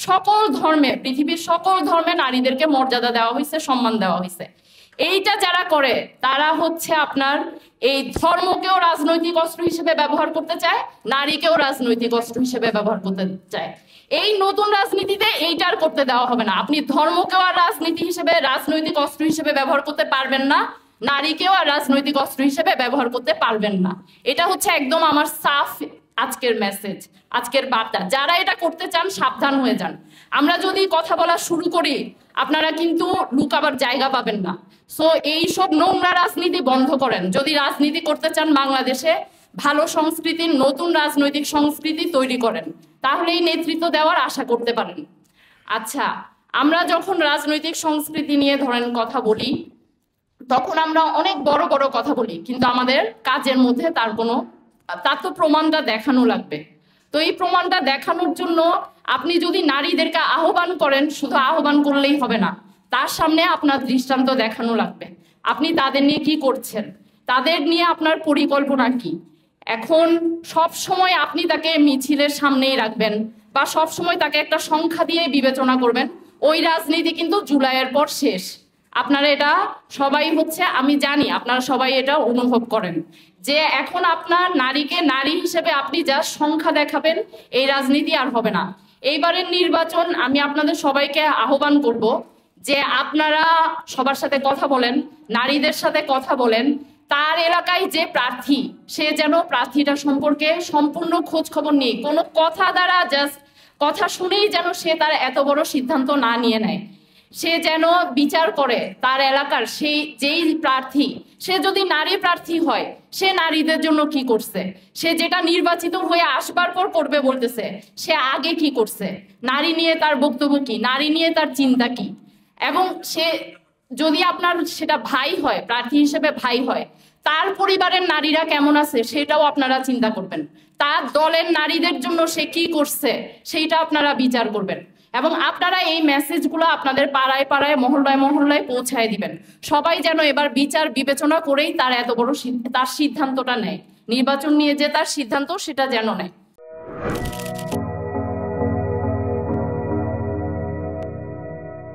সকল ধর্মে, পৃথিবীর সকল ধর্মে নারীদেরকে মর্যাদা দেওয়া হয়েছে, সম্মান দেওয়া হয়েছে। এইটা যারা করে তারা হচ্ছে আপনার এই ধর্মকেও রাজনৈতিক অস্ত্র হিসেবে ব্যবহার করতে চায়, নারীকেও রাজনৈতিক অস্ত্র হিসেবে ব্যবহার করতে চায়। এই নতুন রাজনীতিতে এইটার করতে দেওয়া হবে না। আপনি ধর্মকেও আর রাজনৈতিক অস্ত্র হিসেবে ব্যবহার করতে পারবেন না, নারীকেও আর রাজনৈতিক অস্ত্র হিসেবে ব্যবহার করতে পারবেন না। এটা হচ্ছে একদম আমার সাফ আজকের মেসেজ, আজকের বার্তা। যারা এটা করতে চান সাবধান হয়ে যান। আমরা যদি কথা বলা শুরু করি আপনারা কিন্তু লুকাবার জায়গা পাবেন না। সো এইসব নোংরা রাজনীতি বন্ধ করেন। যদি রাজনীতি করতে চান বাংলাদেশে ভালো সংস্কৃতির, নতুন রাজনৈতিক সংস্কৃতি তৈরি করেন, তাহলেই নেতৃত্ব দেওয়ার আশা করতে পারেন। আচ্ছা, আমরা যখন রাজনৈতিক সংস্কৃতি নিয়ে ধরেন কথা বলি তখন আমরা অনেক বড় বড় কথা বলি, কিন্তু আমাদের কাজের মধ্যে তার তো প্রমাণটা দেখানো লাগবে। তো এই প্রমাণটা দেখানোর জন্য আপনি যদি নারীদেরকে আহ্বান করেন, শুধু আহ্বান করলেই হবে না, তার সামনে আপনার দৃষ্টান্ত দেখানো লাগবে। আপনি তাদের নিয়ে কি করছেন, তাদের নিয়ে আপনার পরিকল্পনা কি। এখন সব সময় আপনি তাকে মিছিলের সামনেই রাখবেন বা সব সময় তাকে একটা সংখ্যা দিয়ে বিবেচনা করবেন, ওই রাজনীতি কিন্তু জুলাইয়ের পর শেষ। আপনারা এটা সবাই আমি জানি আপনারা সবাই এটা অনুভব করেন যে এখন আপনার নারীকে নারী হিসেবে আপনি যা সংখ্যা দেখাবেন, এই রাজনীতি আর হবে না। এইবারের নির্বাচন আমি আপনাদের সবাইকে আহ্বান করব যে আপনারা সবার সাথে কথা বলেন, নারীদের সাথে কথা বলেন। তার এলাকায় যে প্রার্থী, সে যেন প্রার্থীটা সম্পর্কে সম্পূর্ণ খোঁজ খবর নিয়ে, কোনো কথা দ্বারা জাস্ট কথা শুনেই যেন সে তার এত বড় সিদ্ধান্ত না নিয়ে নেয়। সে যেন বিচার করে তার এলাকার যেই প্রার্থী, সে যদি নারী প্রার্থী হয় সে নারীদের জন্য কি করছে, সে যেটা নির্বাচিত হয়ে আসবার পর করবে বলতেছে, সে আগে কি করছে, নারী নিয়ে তার বক্তব্য কি, নারী নিয়ে তার চিন্তা কি। এবং সে যদি আপনার সেটা ভাই হয়, প্রার্থী হিসেবে ভাই হয়, তার পরিবারের নারীরা কেমন আছে সেটাও আপনারা চিন্তা করবেন। তার দলের নারীদের জন্য সে কি করছে সেইটা আপনারা বিচার করবেন। এবং আপনারা এই মেসেজগুলো আপনাদের পাড়ায় পাড়ায়, মহল্লায় মহল্লায় পৌঁছায় দিবেন। সবাই যেন এবার বিচার বিবেচনা করেই তার এত বড় তার সিদ্ধান্তটা নেয়, নির্বাচন নিয়ে যে তার সিদ্ধান্ত সেটা যেন নেয়।